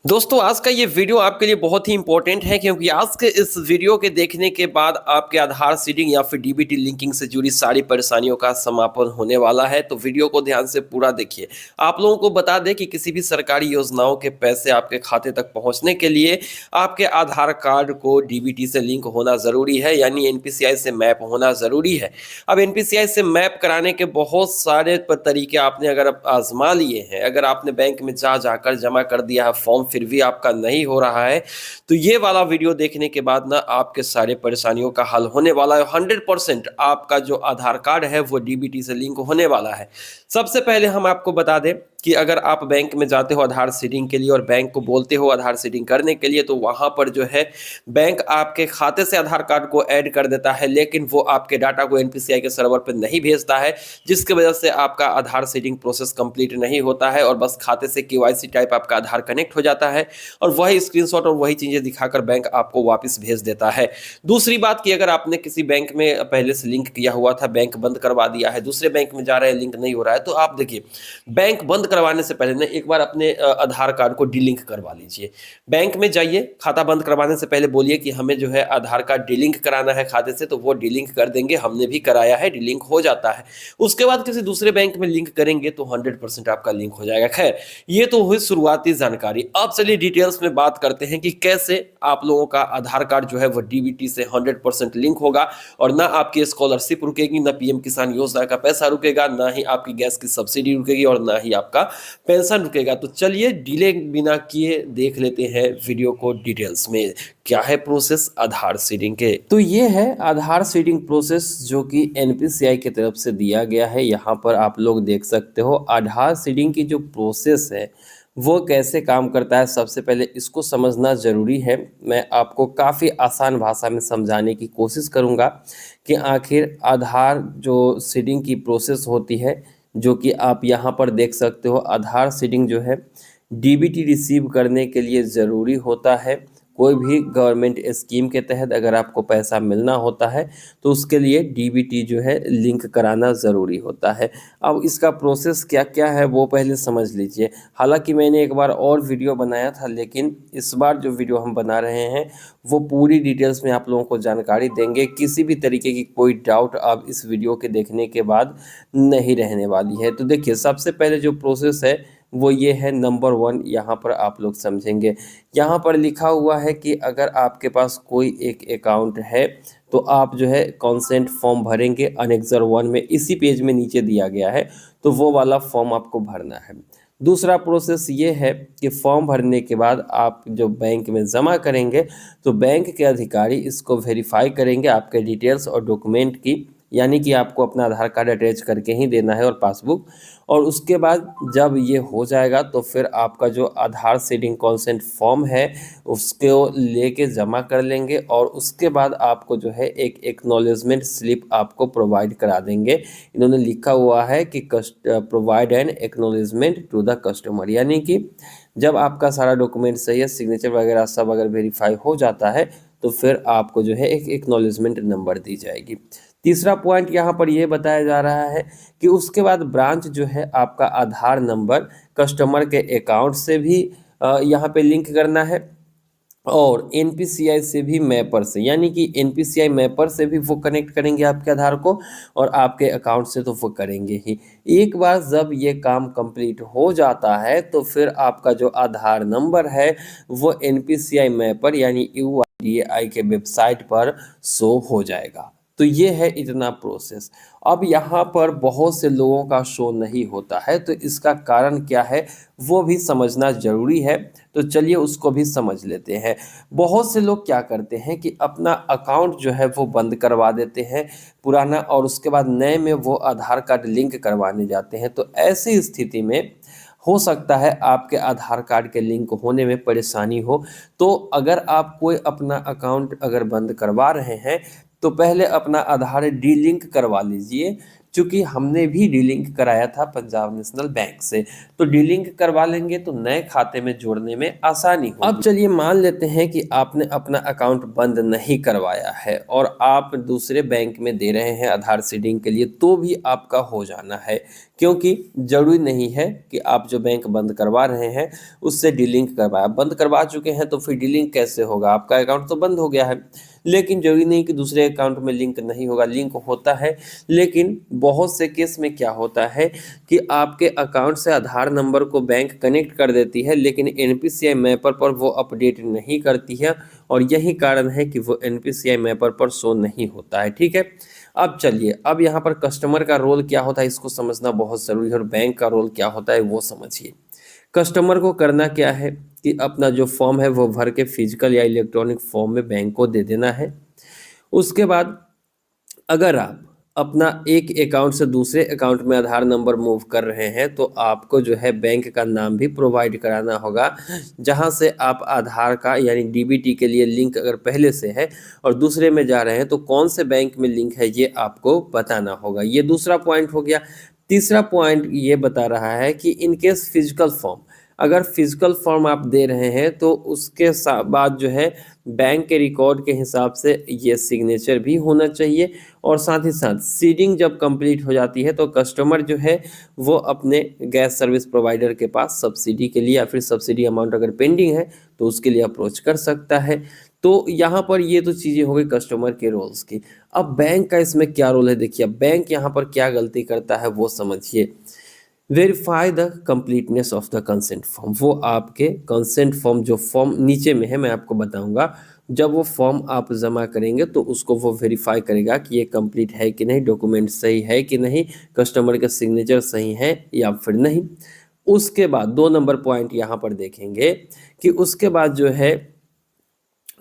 दोस्तों आज का ये वीडियो आपके लिए बहुत ही इंपॉर्टेंट है क्योंकि आज के इस वीडियो के देखने के बाद आपके आधार सीडिंग या फिर डीबीटी लिंकिंग से जुड़ी सारी परेशानियों का समापन होने वाला है। तो वीडियो को ध्यान से पूरा देखिए। आप लोगों को बता दें कि किसी भी सरकारी योजनाओं के पैसे आपके खाते तक पहुंचने के लिए आपके आधार कार्ड को डीबीटी से लिंक होना ज़रूरी है, यानी एनपीसीआई से मैप होना ज़रूरी है। अब एनपीसीआई से मैप कराने के बहुत सारे तरीके आपने अगर आजमा लिए हैं, अगर आपने बैंक में जाकर जमा कर दिया है फॉर्म फिर भी आपका नहीं हो रहा है, तो ये वाला वीडियो देखने के बाद ना आपके सारे परेशानियों का हल होने वाला है। 100% आपका जो आधार कार्ड है वो डीबीटी से लिंक होने वाला है। सबसे पहले हम आपको बता दें कि अगर आप बैंक में जाते हो आधार सीडिंग के लिए और बैंक को बोलते हो आधार सीडिंग करने के लिए, तो वहाँ पर जो है बैंक आपके खाते से आधार कार्ड को ऐड कर देता है, लेकिन वो आपके डाटा को एनपीसीआई के सर्वर पर नहीं भेजता है, जिसकी वजह से आपका आधार सीडिंग प्रोसेस कंप्लीट नहीं होता है और बस खाते से केवाईसी टाइप आपका आधार कनेक्ट हो जाता है और वही स्क्रीनशॉट और वही चीज़ें दिखाकर बैंक आपको वापस भेज देता है। दूसरी बात कि अगर आपने किसी बैंक में पहले से लिंक किया हुआ था, बैंक बंद करवा दिया है, दूसरे बैंक में जा रहे हैं, लिंक नहीं हो रहा है, तो आप देखिए बैंक बंद करवाने से पहले ना एक बार अपने आधार कार्ड को डीलिंक करवा लीजिए। बैंक में जाइए, खाता बंद करवाने से पहले बोलिए कि हमें जो है आधार कार्ड डीलिंक कराना है खाते से, तो वो डीलिंक कर देंगे, हमने भी कराया है, डीलिंक हो जाता है। उसके बाद किसी दूसरे बैंक में लिंक करेंगे तो 100% आपका लिंक हो जाएगा। खैर, ये तो हुई शुरुआती जानकारी। अब चलिए डिटेल्स में बात करते हैं कि कैसे आप लोगों का आधार कार्ड जो है वो डीबीटी से 100% लिंक होगा और ना आपकी स्कॉलरशिप रुकेगी, ना पीएम किसान योजना का पैसा रुकेगा, ना ही आपकी गैस की सब्सिडी रुकेगी और ना ही आपका पेंशन रुकेगा। तो चलिए डिले बिना किए देख लेते हैं वीडियो को डिटेल्स में। क्या है प्रोसेस आधार सीडिंग के? तो ये है आधार सीडिंग प्रोसेस जो कि एनपीसीआई की तरफ से दिया गया है। यहाँ पर आप लोग देख सकते हो आधार सीडिंग की जो प्रोसेस है वो कैसे काम करता है। सबसे पहले इसको समझना ज़रूरी है। मैं आपको काफ़ी आसान भाषा में समझाने की कोशिश करूँगा कि आखिर आधार जो सीडिंग की प्रोसेस होती है, जो कि आप यहाँ पर देख सकते हो। आधार सीडिंग जो है डीबीटी रिसीव करने के लिए ज़रूरी होता है। कोई भी गवर्नमेंट स्कीम के तहत अगर आपको पैसा मिलना होता है तो उसके लिए डीबीटी जो है लिंक कराना ज़रूरी होता है। अब इसका प्रोसेस क्या क्या है वो पहले समझ लीजिए। हालांकि मैंने एक बार और वीडियो बनाया था, लेकिन इस बार जो वीडियो हम बना रहे हैं वो पूरी डिटेल्स में आप लोगों को जानकारी देंगे। किसी भी तरीके की कोई डाउट अब इस वीडियो के देखने के बाद नहीं रहने वाली है। तो देखिए, सबसे पहले जो प्रोसेस है वो ये है। नंबर 1 यहाँ पर आप लोग समझेंगे। यहाँ पर लिखा हुआ है कि अगर आपके पास कोई एक अकाउंट है तो आप जो है कंसेंट फॉर्म भरेंगे। अनेक्सर 1 में इसी पेज में नीचे दिया गया है, तो वो वाला फॉर्म आपको भरना है। दूसरा प्रोसेस ये है कि फॉर्म भरने के बाद आप जो बैंक में जमा करेंगे तो बैंक के अधिकारी इसको वेरीफाई करेंगे आपके डिटेल्स और डॉक्यूमेंट की, यानी कि आपको अपना आधार कार्ड अटैच करके ही देना है और पासबुक। और उसके बाद जब ये हो जाएगा तो फिर आपका जो आधार सीडिंग कंसेंट फॉर्म है उसको लेके जमा कर लेंगे और उसके बाद आपको जो है एक एक्नॉलेजमेंट स्लिप आपको प्रोवाइड करा देंगे। इन्होंने लिखा हुआ है कि provide an acknowledgement to the customer, यानी कि जब आपका सारा डॉक्यूमेंट सही है, सिग्नेचर वगैरह सब अगर वेरीफाई हो जाता है तो फिर आपको जो है एक एक्नॉलेजमेंट नंबर दी जाएगी। तीसरा पॉइंट यहाँ पर यह बताया जा रहा है कि उसके बाद ब्रांच जो है आपका आधार नंबर कस्टमर के अकाउंट से भी यहाँ पे लिंक करना है और एनपीसीआई से भी मैपर से, यानी कि एनपीसीआई मैपर से भी वो कनेक्ट करेंगे आपके आधार को और आपके अकाउंट से तो वो करेंगे ही। एक बार जब ये काम कंप्लीट हो जाता है तो फिर आपका जो आधार नंबर है वो एनपीसीआई मैपर यानी यूआईडीएआई के वेबसाइट पर शो हो जाएगा। तो ये है इतना प्रोसेस। अब यहाँ पर बहुत से लोगों का शो नहीं होता है, तो इसका कारण क्या है वो भी समझना ज़रूरी है। तो चलिए उसको भी समझ लेते हैं। बहुत से लोग क्या करते हैं कि अपना अकाउंट जो है वो बंद करवा देते हैं पुराना, और उसके बाद नए में वो आधार कार्ड लिंक करवाने जाते हैं। तो ऐसी स्थिति में हो सकता है आपके आधार कार्ड के लिंक होने में परेशानी हो। तो अगर आप कोई अपना अकाउंट अगर बंद करवा रहे हैं तो पहले अपना आधार डीलिंक करवा लीजिए, क्योंकि हमने भी डीलिंक कराया था पंजाब नेशनल बैंक से। तो डीलिंक करवा लेंगे तो नए खाते में जोड़ने में आसानी होगी। अब चलिए मान लेते हैं कि आपने अपना अकाउंट बंद नहीं करवाया है और आप दूसरे बैंक में दे रहे हैं आधार सीडिंग के लिए, तो भी आपका हो जाना है, क्योंकि ज़रूरी नहीं है कि आप जो बैंक बंद करवा रहे हैं उससे डीलिंक करवाएं। आप बंद करवा चुके हैं तो फिर डीलिंक कैसे होगा? आपका अकाउंट तो बंद हो गया है, लेकिन ज़रूरी नहीं कि दूसरे अकाउंट में लिंक नहीं होगा, लिंक होता है। लेकिन बहुत से केस में क्या होता है कि आपके अकाउंट से आधार नंबर को बैंक कनेक्ट कर देती है, लेकिन एनपीसीआई मैपर पर वो अपडेट नहीं करती है, और यही कारण है कि वो एनपीसीआई मैपर पर शो नहीं होता है। ठीक है, अब चलिए, अब यहाँ पर कस्टमर का रोल क्या होता है इसको समझना बहुत ज़रूरी है, और बैंक का रोल क्या होता है वो समझिए। कस्टमर को करना क्या है कि अपना जो फॉर्म है वो भर के फिजिकल या इलेक्ट्रॉनिक फॉर्म में बैंक को दे देना है। उसके बाद अगर आप अपना एक अकाउंट से दूसरे अकाउंट में आधार नंबर मूव कर रहे हैं तो आपको जो है बैंक का नाम भी प्रोवाइड कराना होगा, जहां से आप आधार का यानी डीबीटी के लिए लिंक अगर पहले से है और दूसरे में जा रहे हैं तो कौन से बैंक में लिंक है ये आपको बताना होगा। ये दूसरा पॉइंट हो गया। तीसरा पॉइंट ये बता रहा है कि इनकेस फिजिकल फॉर्म, अगर फिजिकल फॉर्म आप दे रहे हैं तो उसके बाद जो है बैंक के रिकॉर्ड के हिसाब से ये सिग्नेचर भी होना चाहिए, और साथ ही साथ सीडिंग जब कंप्लीट हो जाती है तो कस्टमर जो है वो अपने गैस सर्विस प्रोवाइडर के पास सब्सिडी के लिए या फिर सब्सिडी अमाउंट अगर पेंडिंग है तो उसके लिए अप्रोच कर सकता है। तो यहाँ पर ये तो चीज़ें हो गई कस्टमर के रोल्स की। अब बैंक का इसमें क्या रोल है, देखिए बैंक यहाँ पर क्या गलती करता है वो समझिए। Verify the completeness of the consent form, वो आपके कंसेंट फॉर्म जो फॉर्म नीचे में है मैं आपको बताऊंगा, जब वो फॉर्म आप जमा करेंगे तो उसको वो वेरीफाई करेगा कि ये कंप्लीट है कि नहीं, डॉक्यूमेंट सही है कि नहीं, कस्टमर के सिग्नेचर सही है या फिर नहीं। उसके बाद 2 नंबर पॉइंट यहाँ पर देखेंगे कि उसके बाद जो है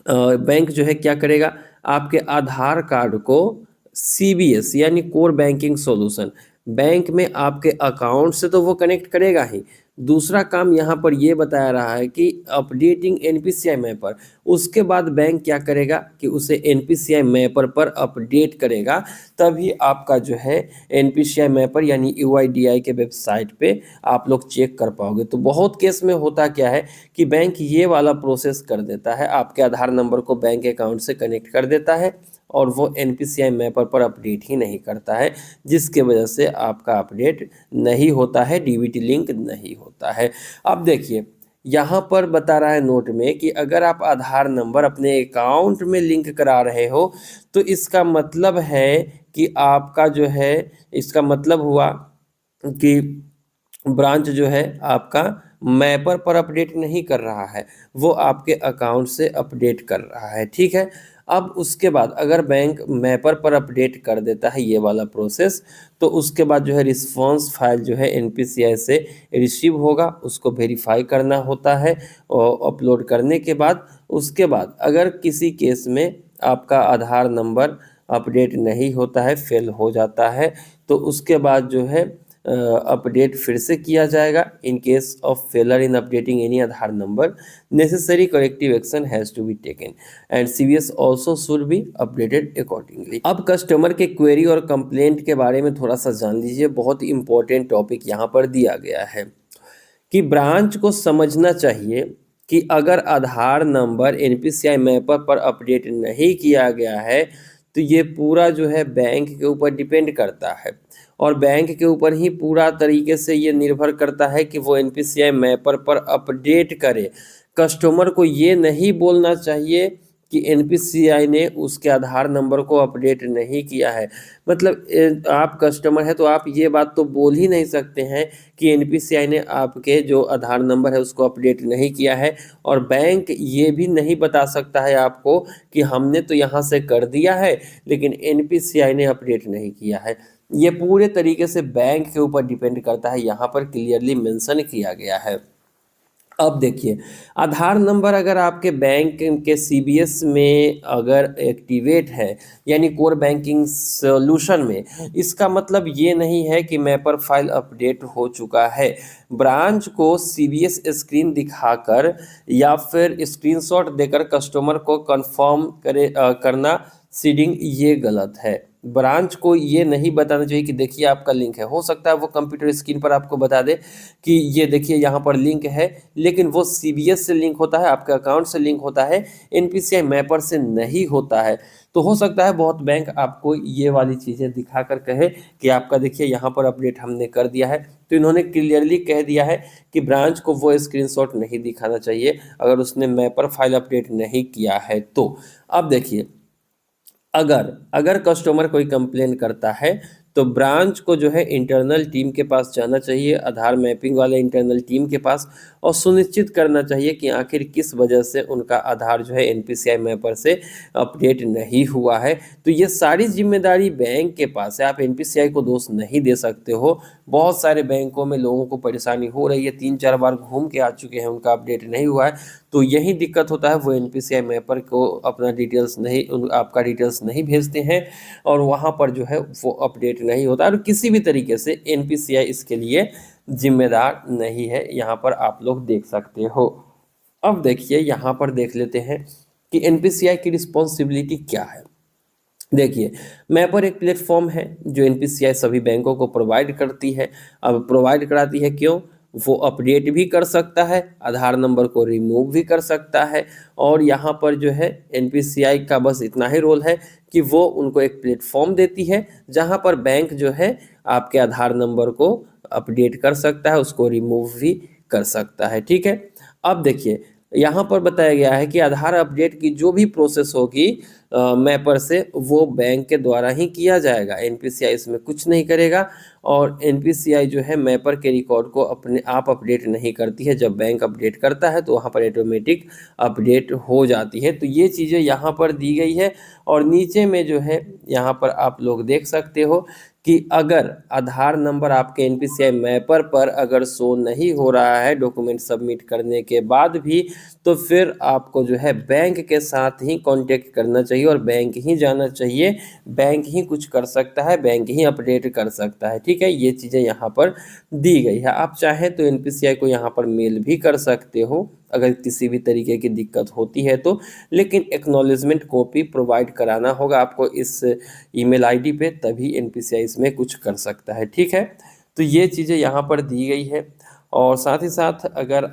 बैंक जो है क्या करेगा, आपके आधार कार्ड को सीबीएस यानी कोर बैंकिंग सॉल्यूशन बैंक में आपके अकाउंट से तो वो कनेक्ट करेगा ही। दूसरा काम यहाँ पर ये बताया रहा है कि अपडेटिंग एनपीसीआई मैपर, उसके बाद बैंक क्या करेगा कि उसे एनपीसीआई मैपर पर अपडेट करेगा, तभी आपका जो है एनपीसीआई मैपर यानी यूआईडीआई के वेबसाइट पे आप लोग चेक कर पाओगे। तो बहुत केस में होता क्या है कि बैंक ये वाला प्रोसेस कर देता है, आपके आधार नंबर को बैंक अकाउंट से कनेक्ट कर देता है और वो एनपीसीआई मैपर पर अपडेट ही नहीं करता है, जिसके वजह से आपका अपडेट नहीं होता है, डीबीटी लिंक नहीं होता है। अब देखिए यहाँ पर बता रहा है नोट में कि अगर आप आधार नंबर अपने अकाउंट में लिंक करा रहे हो तो इसका मतलब है कि आपका जो है, इसका मतलब हुआ कि ब्रांच जो है आपका मैपर पर अपडेट नहीं कर रहा है, वो आपके अकाउंट से अपडेट कर रहा है। ठीक है, अब उसके बाद अगर बैंक मैपर पर अपडेट कर देता है ये वाला प्रोसेस, तो उसके बाद जो है रिस्पॉन्स फाइल जो है एनपीसीआई से रिसीव होगा, उसको वेरीफाई करना होता है, और अपलोड करने के बाद उसके बाद अगर किसी केस में आपका आधार नंबर अपडेट नहीं होता है, फेल हो जाता है, तो उसके बाद जो है अपडेट फिर से किया जाएगा। In case of failure in updating any Aadhaar number necessary corrective action has to be taken and CBS also should be updated accordingly. अब कस्टमर के क्वेरी और कंप्लेंट के बारे में थोड़ा सा जान लीजिए, बहुत इंपॉर्टेंट टॉपिक यहाँ पर दिया गया है कि ब्रांच को समझना चाहिए कि अगर आधार नंबर एनपीसीआई मैपर पर अपडेट नहीं किया गया है तो ये पूरा जो है बैंक के ऊपर डिपेंड करता है, और बैंक के ऊपर ही पूरा तरीके से ये निर्भर करता है कि वो एनपीसीआई मैपर पर अपडेट करे। कस्टमर को ये नहीं बोलना चाहिए कि एनपीसीआई ने उसके आधार नंबर को अपडेट नहीं किया है। मतलब आप कस्टमर है तो आप ये बात तो बोल ही नहीं सकते हैं कि एनपीसीआई ने आपके जो आधार नंबर है उसको अपडेट नहीं किया है, और बैंक ये भी नहीं बता सकता है आपको कि हमने तो यहाँ से कर दिया है लेकिन एनपीसीआई ने अपडेट नहीं किया है। ये पूरे तरीके से बैंक के ऊपर डिपेंड करता है, यहाँ पर क्लियरली मेंशन किया गया है। अब देखिए, आधार नंबर अगर आपके बैंक के सीबीएस में अगर एक्टिवेट है यानी कोर बैंकिंग सॉल्यूशन में, इसका मतलब ये नहीं है कि मैपर फाइल अपडेट हो चुका है। ब्रांच को सीबीएस स्क्रीन दिखाकर या फिर स्क्रीनशॉट देकर कस्टमर को कंफर्म करना सीडिंग ये गलत है। ब्रांच को ये नहीं बताना चाहिए कि देखिए आपका लिंक है। हो सकता है वो कंप्यूटर स्क्रीन पर आपको बता दे कि ये देखिए यहाँ पर लिंक है, लेकिन वो सीबीएस से लिंक होता है, आपके अकाउंट से लिंक होता है, एनपीसीआई मैपर से नहीं होता है। तो हो सकता है बहुत बैंक आपको ये वाली चीज़ें दिखाकर कहे कि आपका देखिए यहाँ पर अपडेट हमने कर दिया है। तो इन्होंने क्लियरली कह दिया है कि ब्रांच को वो स्क्रीनशॉट नहीं दिखाना चाहिए अगर उसने मैपर फाइल अपडेट नहीं किया है तो। अब देखिए, अगर अगर कस्टमर कोई कंप्लेन करता है तो ब्रांच को जो है इंटरनल टीम के पास जाना चाहिए, आधार मैपिंग वाले इंटरनल टीम के पास, और सुनिश्चित करना चाहिए कि आखिर किस वजह से उनका आधार जो है एनपीसीआई मैपर से अपडेट नहीं हुआ है। तो ये सारी जिम्मेदारी बैंक के पास है, आप एनपीसीआई को दोष नहीं दे सकते हो। बहुत सारे बैंकों में लोगों को परेशानी हो रही है, 3-4 बार घूम के आ चुके हैं, उनका अपडेट नहीं हुआ है। तो यही दिक्कत होता है, वो एनपीसीआई मैपर को अपना डिटेल्स नहीं, आपका डिटेल्स नहीं भेजते हैं और वहाँ पर जो है वो अपडेट नहीं होता, और किसी भी तरीके से एनपीसीआई इसके लिए जिम्मेदार नहीं है। यहाँ पर आप लोग देख सकते हो। अब देखिए यहाँ पर देख लेते हैं कि एनपीसीआई की रिस्पॉन्सिबिलिटी क्या है। देखिए, मैपर एक प्लेटफॉर्म है जो एनपीसीआई सभी बैंकों को प्रोवाइड करती है। अब प्रोवाइड कराती है क्यों? वो अपडेट भी कर सकता है, आधार नंबर को रिमूव भी कर सकता है, और यहाँ पर जो है एनपीसीआई का बस इतना ही रोल है कि वो उनको एक प्लेटफॉर्म देती है जहाँ पर बैंक जो है आपके आधार नंबर को अपडेट कर सकता है, उसको रिमूव भी कर सकता है। ठीक है, अब देखिए यहाँ पर बताया गया है कि आधार अपडेट की जो भी प्रोसेस होगी मैपर से, वो बैंक के द्वारा ही किया जाएगा, एनपीसीआई इसमें कुछ नहीं करेगा। और एनपीसीआई जो है मैपर के रिकॉर्ड को अपने आप अपडेट नहीं करती है, जब बैंक अपडेट करता है तो वहाँ पर ऑटोमेटिक अपडेट हो जाती है। तो ये चीज़ें यहाँ पर दी गई है। और नीचे में जो है यहाँ पर आप लोग देख सकते हो कि अगर आधार नंबर आपके एनपीसीआई मैपर पर अगर शो नहीं हो रहा है डॉक्यूमेंट सबमिट करने के बाद भी, तो फिर आपको जो है बैंक के साथ ही कांटेक्ट करना चाहिए और बैंक ही जाना चाहिए। बैंक ही कुछ कर सकता है, बैंक ही अपडेट कर सकता है। ठीक है, ये चीज़ें यहाँ पर दी गई है। आप चाहें तो एनपीसीआई को यहाँ पर मेल भी कर सकते हो अगर किसी भी तरीके की दिक्कत होती है तो, लेकिन एक्नॉलेजमेंट कॉपी प्रोवाइड कराना होगा आपको इस ईमेल आईडी पे, तभी एनपीसीआई इसमें कुछ कर सकता है। ठीक है, तो ये चीज़ें यहाँ पर दी गई है। और साथ ही साथ अगर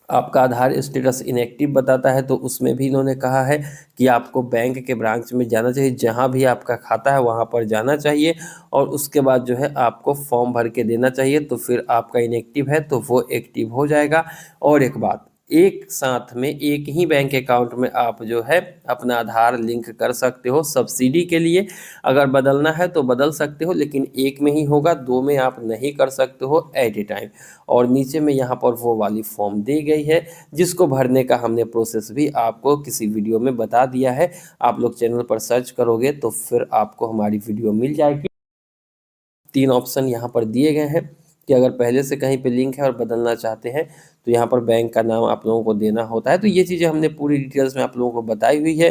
आपका आधार स्टेटस इनएक्टिव बताता है तो उसमें भी इन्होंने कहा है कि आपको बैंक के ब्रांच में जाना चाहिए, जहां भी आपका खाता है वहां पर जाना चाहिए, और उसके बाद जो है आपको फॉर्म भर के देना चाहिए। तो फिर आपका इनएक्टिव है तो वो एक्टिव हो जाएगा। और एक बात, एक साथ में एक ही बैंक अकाउंट में आप जो है अपना आधार लिंक कर सकते हो सब्सिडी के लिए। अगर बदलना है तो बदल सकते हो, लेकिन एक में ही होगा, दो में आप नहीं कर सकते हो एट ए टाइम। और नीचे में यहाँ पर वो वाली फॉर्म दी गई है जिसको भरने का हमने प्रोसेस भी आपको किसी वीडियो में बता दिया है। आप लोग चैनल पर सर्च करोगे तो फिर आपको हमारी वीडियो मिल जाएगी। 3 ऑप्शन यहाँ पर दिए गए हैं कि अगर पहले से कहीं पे लिंक है और बदलना चाहते हैं तो यहाँ पर बैंक का नाम आप लोगों को देना होता है। तो ये चीज़ें हमने पूरी डिटेल्स में आप लोगों को बताई हुई है,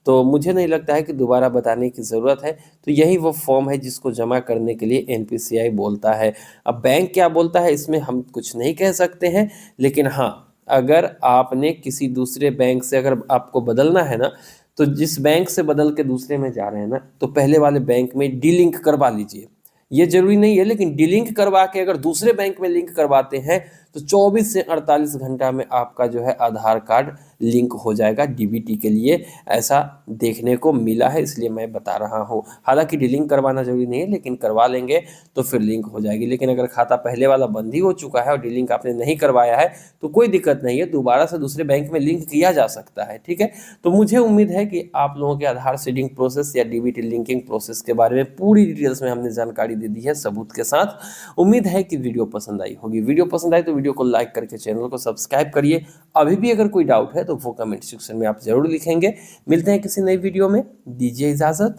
तो मुझे नहीं लगता है कि दोबारा बताने की ज़रूरत है। तो यही वो फॉर्म है जिसको जमा करने के लिए एनपीसीआई बोलता है। अब बैंक क्या बोलता है इसमें हम कुछ नहीं कह सकते हैं, लेकिन हाँ, अगर आपने किसी दूसरे बैंक से अगर आपको बदलना है ना, तो जिस बैंक से बदल के दूसरे में जा रहे हैं ना, तो पहले वाले बैंक में डीलिंक करवा लीजिए। ये जरूरी नहीं है, लेकिन डीलिंक करवा के अगर दूसरे बैंक में लिंक करवाते हैं तो 24 से 48 घंटा में आपका जो है आधार कार्ड लिंक हो जाएगा डीबीटी के लिए। ऐसा देखने को मिला है, इसलिए मैं बता रहा हूँ। हालांकि डीलिंक करवाना जरूरी नहीं है, लेकिन करवा लेंगे तो फिर लिंक हो जाएगी। लेकिन अगर खाता पहले वाला बंद ही हो चुका है और डीलिंक आपने नहीं करवाया है तो कोई दिक्कत नहीं है, दोबारा से दूसरे बैंक में लिंक किया जा सकता है। ठीक है, तो मुझे उम्मीद है कि आप लोगों के आधार सीडिंग प्रोसेस या डीबीटी लिंकिंग प्रोसेस के बारे में पूरी डिटेल्स में हमने जानकारी दे दी है सबूत के साथ। उम्मीद है कि वीडियो पसंद आई होगी। वीडियो पसंद आई तो वीडियो को लाइक करके चैनल को सब्सक्राइब करिए। अभी भी अगर कोई डाउट है तो वो कमेंट सेक्शन में आप जरूर लिखेंगे। मिलते हैं किसी नई वीडियो में, दीजिए इजाजत।